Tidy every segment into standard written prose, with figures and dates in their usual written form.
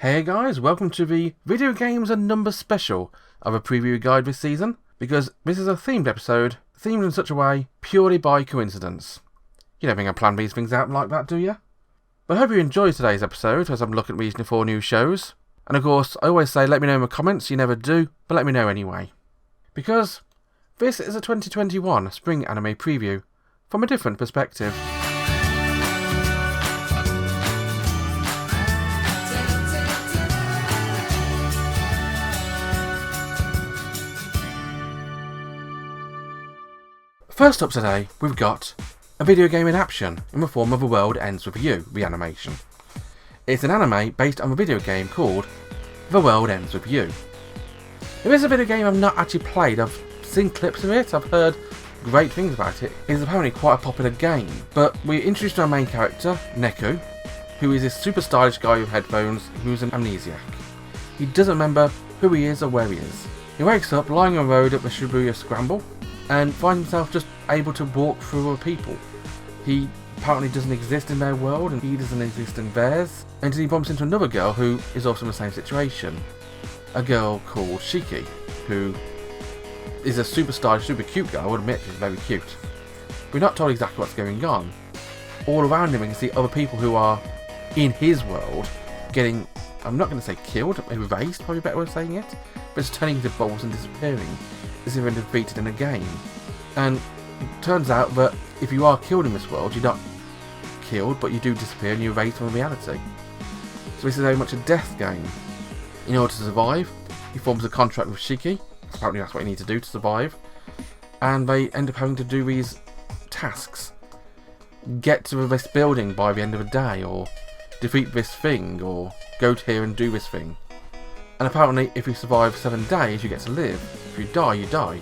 Hey guys, welcome to the Video Games and Numbers special of a preview guide this season, because this is a themed episode, themed in such a way purely by coincidence. You don't think I plan these things out like that, do you? But I hope you enjoyed today's episode as I'm looking at these 4 new shows. And of course, I always say let me know in the comments, you never do, but let me know anyway. Because this is a 2021 spring anime preview from a different perspective. First up today, we've got a video game adaptation in the form of The World Ends With You, the animation. It's an anime based on a video game called The World Ends With You. It is a video game I've not actually played, I've seen clips of it, I've heard great things about it. It's apparently quite a popular game, but we're introduced to our main character, Neku, who is this super stylish guy with headphones who's an amnesiac. He doesn't remember who he is or where he is. He wakes up lying on the road at the Shibuya Scramble, and finds himself just able to walk through other people. He apparently doesn't exist in their world, and he doesn't exist in theirs, until he bumps into another girl who is also in the same situation. A girl called Shiki, who is a super stylish, super cute girl. I would admit she's very cute. We're not told exactly what's going on. All around him we can see other people who are in his world getting, I'm not going to say killed, erased, probably a better way of saying it, but just turning into balls and disappearing as if they're defeated in a game. And it turns out that if you are killed in this world, you're not killed, but you do disappear and you're erased from reality. So this is very much a death game. In order to survive, he forms a contract with Shiki. Apparently that's what you need to do to survive. And they end up having to do these tasks. Get to this building by the end of the day, or defeat this thing, or go to here and do this thing. And apparently, if you survive 7 days, you get to live. If you die, you die.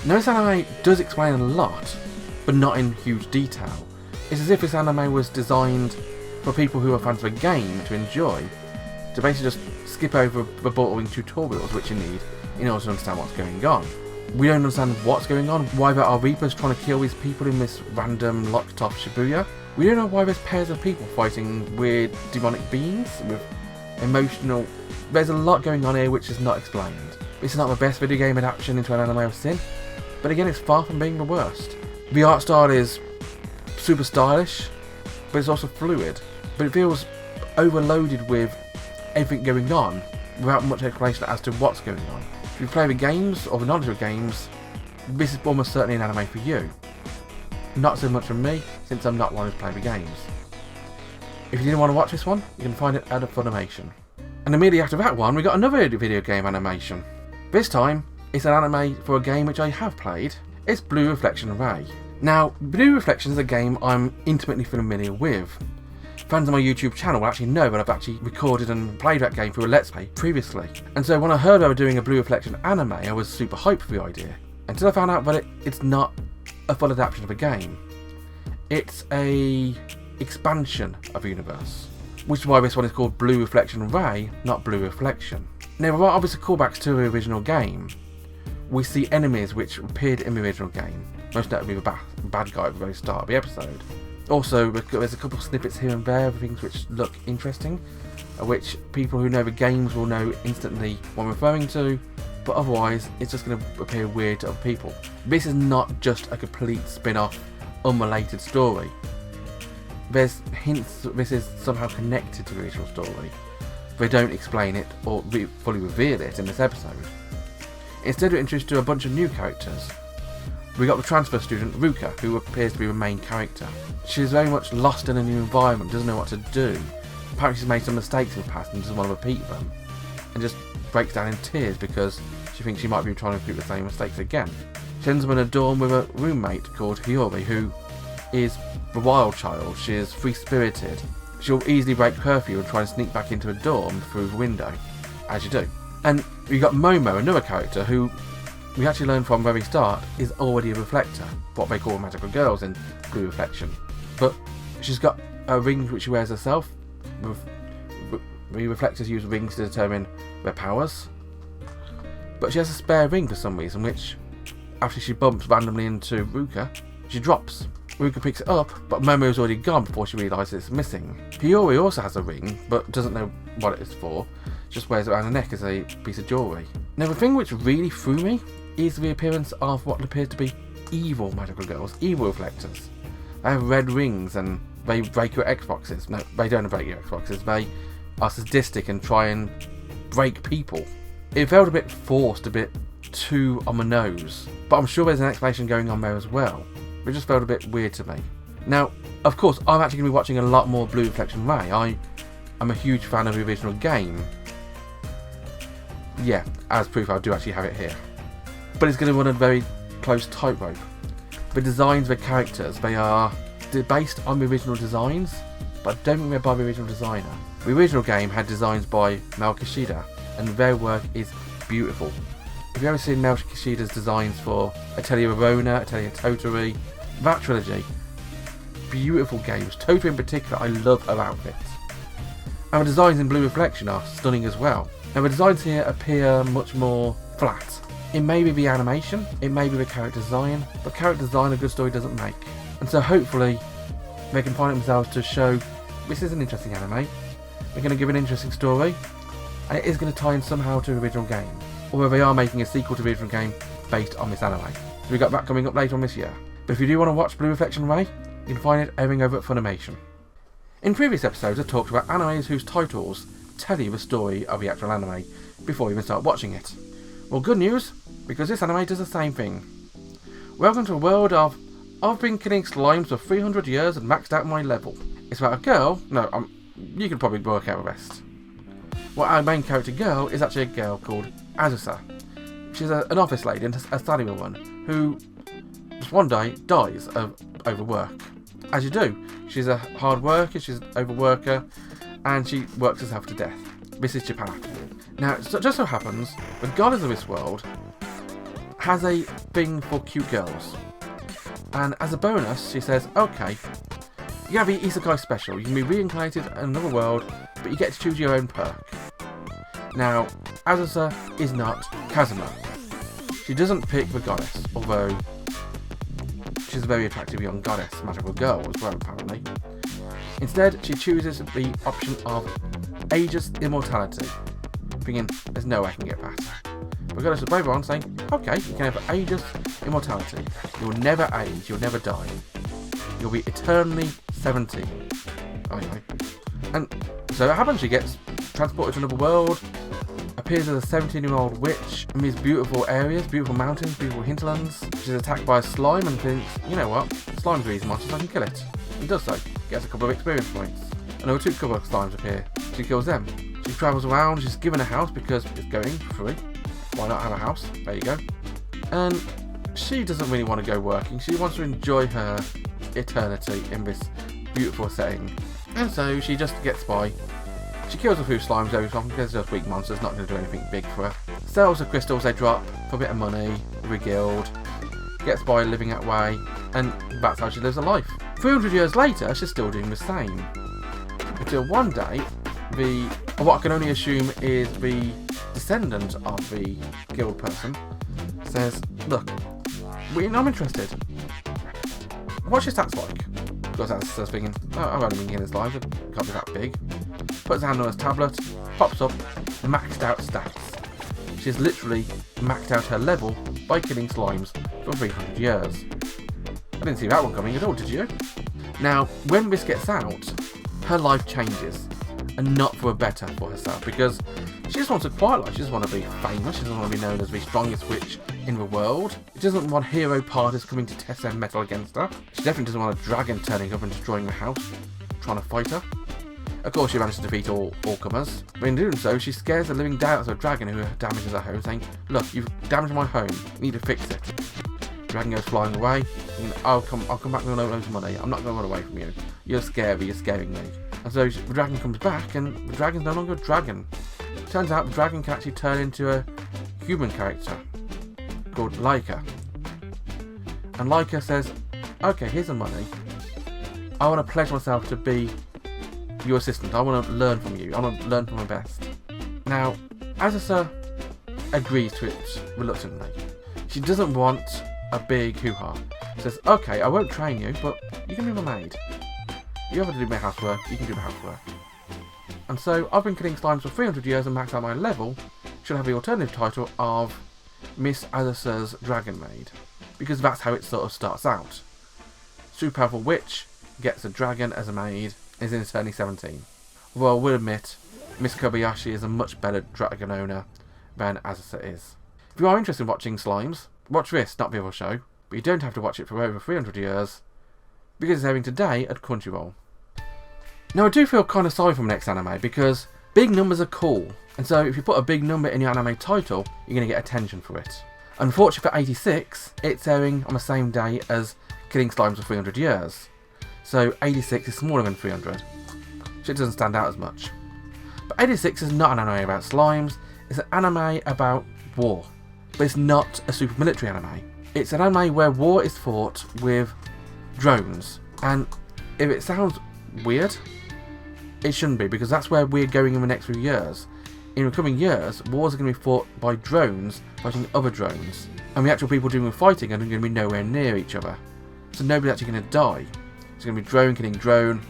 Now, this anime does explain a lot, but not in huge detail. It's as if this anime was designed for people who are fans of a game to enjoy, to basically just skip over the boring tutorials which you need in order to understand what's going on. We don't understand what's going on, why there are Reapers trying to kill these people in this random locked-off Shibuya. We don't know why there's pairs of people fighting weird demonic beings with emotional... There's a lot going on here which is not explained. This is not the best video game adaptation into an anime I've seen, but again it's far from being the worst. The art style is super stylish, but it's also fluid, but it feels overloaded with everything going on without much explanation as to what's going on. If you play the games or the knowledge of games, this is almost certainly an anime for you. Not so much for me, since I'm not one who's playing the games. If you didn't want to watch this one, you can find it at Funimation. And immediately after that one, we got another video game animation. This time, it's an anime for a game which I have played. It's Blue Reflection Ray. Now, Blue Reflection is a game I'm intimately familiar with. Fans of my YouTube channel will actually know that I've actually recorded and played that game through a Let's Play previously. And so when I heard they were doing a Blue Reflection anime, I was super hyped for the idea. Until I found out that it's not a full adaptation of a game. It's a expansion of the universe. Which is why this one is called Blue Reflection Ray, not Blue Reflection. Now, there are obviously callbacks to the original game. We see enemies which appeared in the original game, most notably the bad guy at the very start of the episode. Also, there's a couple of snippets here and there of things which look interesting, which people who know the games will know instantly what I'm referring to, but otherwise it's just going to appear weird to other people. This is not just a complete spin-off, unrelated story. There's hints that this is somehow connected to the original story. They don't explain it or fully reveal it in this episode. Instead we're introduced to a bunch of new characters. We got the transfer student Ruka, who appears to be the main character. She's very much lost in a new environment, doesn't know what to do. Apparently she's made some mistakes in the past and doesn't want to repeat them. And just breaks down in tears because she thinks she might be trying to repeat the same mistakes again. She ends up in a dorm with a roommate called Hiyori, who is the wild child. She is free-spirited. She'll easily break curfew and try and sneak back into a dorm through the window, as you do. And we got Momo, another character who we actually learn from the very start is already a reflector, what they call magical girls in Blue Reflection. But she's got a ring which she wears herself. The reflectors use rings to determine their powers. But she has a spare ring for some reason, which after she bumps randomly into Ruka, she drops. Ruka picks it up, but Momo's already gone before she realises it's missing. Hiyori also has a ring, but doesn't know what it is for. Just wears it around her neck as a piece of jewellery. Now the thing which really threw me is the appearance of what appears to be evil magical girls, evil reflectors. They have red rings and they break your Xboxes. No, they don't break your Xboxes. They are sadistic and try and break people. It felt a bit forced, a bit too on the nose. But I'm sure there's an explanation going on there as well. It just felt a bit weird to me. Now, of course, I'm actually going to be watching a lot more Blue Reflection Ray. I'm a huge fan of the original game. Yeah, as proof I do actually have it here. But it's going to run a very close tightrope. The designs of the characters, they're based on the original designs, but I don't think they're by the original designer. The original game had designs by Mel Kishida, and their work is beautiful. If you've ever seen Mel Kishida's designs for Atelier Verona, Atelier Tottori, that trilogy, beautiful games. Tottori in particular, I love her outfits. And the designs in Blue Reflection are stunning as well. Now the designs here appear much more flat. It may be the animation, it may be the character design, but character design a good story doesn't make. And so hopefully they can find themselves to show this is an interesting anime, they're going to give an interesting story, and it is going to tie in somehow to the original game. Although they are making a sequel to the original game based on this anime. So we got that coming up later on this year. But if you do want to watch Blue Reflection Ray, you can find it airing over at Funimation. In previous episodes I talked about animes whose titles tell you the story of the actual anime before you even start watching it. Well, good news, because this anime does the same thing. Welcome to a world of I've been killing slimes for 300 years and maxed out my level. It's about a girl, you can probably work out the rest. Well, our main character girl is actually a girl called Azusa. She's an office lady and a salarywoman who just one day dies of overwork. As you do, she's a hard worker, she's an overworker, and she works herself to death. This is Japan. Now, it just so happens, the goddess of this world has a thing for cute girls. And as a bonus, she says, okay, you have the Isekai special. You can be reincarnated in another world, but you get to choose your own perk. Now, Azusa is not Kazuma. She doesn't pick the goddess, although she's a very attractive young goddess, magical girl as well, apparently. Instead, she chooses the option of ageless immortality, thinking, there's no way I can get that. The goddess is brave on saying, okay, you can have ageless immortality. You'll never age, you'll never die. You'll be eternally 17. Anyway. And so it happens, she gets transported to another world, appears as a 17-year-old witch in these beautiful areas, beautiful mountains, beautiful hinterlands. She's attacked by a slime and thinks, you know what, slime's the easy monster, so I can kill it. And does so, gets a couple of experience points. And there were two couple of slimes appear. She kills them. She travels around, she's given a house because it's going for free. Why not have a house? There you go. And she doesn't really want to go working, she wants to enjoy her eternity in this beautiful setting. And so she just gets by. She kills a few slimes every so often because they're just weak monsters, not going to do anything big for her. Sells the crystals they drop for a bit of money, with a guild, gets by living that way, and that's how she lives her life. 300 years later, she's still doing the same. Until one day, what I can only assume is the descendant of the guild person says, look, I'm interested. What's your stats like? Because that's thinking, I've only been killing slimes, it can't be that big. Puts a hand on his tablet, pops up, maxed out stats. She's literally maxed out her level by killing slimes for 300 years. I didn't see that one coming at all, did you? Now, when this gets out, her life changes. And not for a better for herself, because she just wants a quiet life. She doesn't want to be famous, she doesn't want to be known as the strongest witch in the world. She doesn't want hero parties coming to test their mettle against her. She definitely doesn't want a dragon turning up and destroying the house, trying to fight her. Of course, she manages to defeat all comers, but in doing so, she scares the living daylights of a dragon who damages her home, saying, look, you've damaged my home, you need to fix it. The dragon goes flying away, and I'll come back with loads of money, I'm not going to run away from you. You're scary, you're scaring me. And so the dragon comes back, and the dragon's no longer a dragon. Turns out the dragon can actually turn into a human character called Laika. And Laika says, okay, here's the money. I want to pledge myself to be your assistant. I want to learn from you. I want to learn from my best. Now, Azusa agrees to it reluctantly. She doesn't want a big hoo-ha. Says, okay, I won't train you, but you can be my maid. You have to do my housework, you can do my housework. And so I've been killing slimes for 300 years and maxed out my level. Should have the alternative title of Miss Alice's Dragon Maid, because that's how it sort of starts out. Super powerful witch gets a dragon as a maid, is in eternity 17. Although I will admit, Miss Kobayashi is a much better dragon owner than Azusa is. If you are interested in watching slimes, watch this, not the other show, but you don't have to watch it for over 300 years, because it's airing today at Crunchyroll. Now I do feel kind of sorry for my next anime, because big numbers are cool, and so if you put a big number in your anime title, you're going to get attention for it. Unfortunately for 86, it's airing on the same day as Killing Slimes for 300 years, so 86 is smaller than 300, so it doesn't stand out as much. But 86 is not an anime about slimes, it's an anime about war, but it's not a super military anime. It's an anime where war is fought with drones, and if it sounds weird, it shouldn't be, because that's where we're going in the next few years. In the coming years, wars are going to be fought by drones fighting other drones, and the actual people doing the fighting are going to be nowhere near each other. So nobody's actually going to die. It's going to be drone killing drone,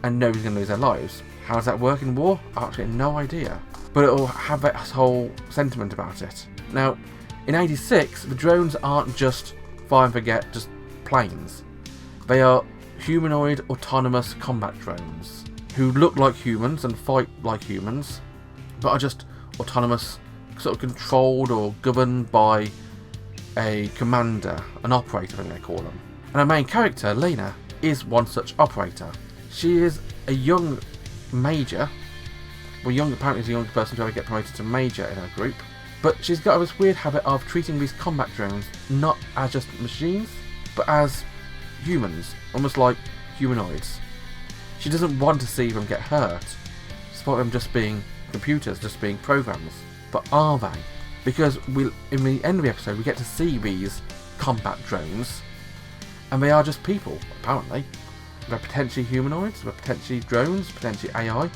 and nobody's going to lose their lives. How does that work in war? I actually have no idea. But it'll have that whole sentiment about it. Now, in 86, the drones aren't just fire and forget, just planes. They are humanoid autonomous combat drones who look like humans and fight like humans, but are just autonomous, sort of controlled or governed by a commander, an operator, I think they call them. And our main character, Lena, is one such operator. She is a young major, apparently is the young person to ever get promoted to major in her group, but she's got this weird habit of treating these combat drones not as just machines, but as humans, almost like humanoids. She doesn't want to see them get hurt, despite them just being computers, just being programs. But are they? Because in the end of the episode we get to see these combat drones, and they are just people, apparently. They're potentially humanoids, they're potentially drones, potentially AI,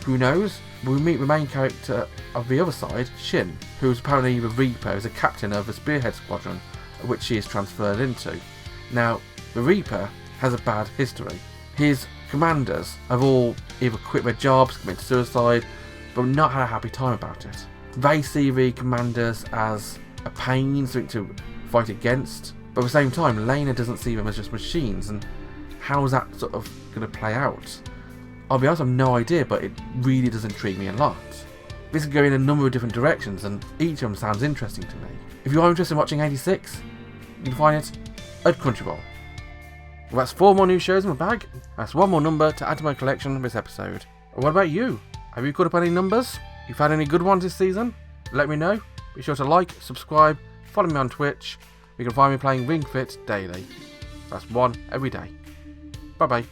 who knows? We meet the main character of the other side, Shin, who is apparently the Reaper, is a captain of the Spearhead Squadron, which she is transferred into. Now, the Reaper has a bad history. His commanders have all either quit their jobs, committed suicide, but not had a happy time about it. They see the commanders as a pain, something to fight against, but at the same time, Lena doesn't see them as just machines, and how is that sort of going to play out? I'll be honest, I have no idea, but it really does intrigue me a lot. This could go in a number of different directions, and each of them sounds interesting to me. If you are interested in watching 86, you can find it at Crunchyroll. Well, that's 4 more new shows in my bag. That's 1 more number to add to my collection this episode. What about you? Have you caught up any numbers? You found any good ones this season? Let me know. Be sure to like, subscribe, follow me on Twitch. You can find me playing Ring Fit daily. That's 1 every day. Bye bye.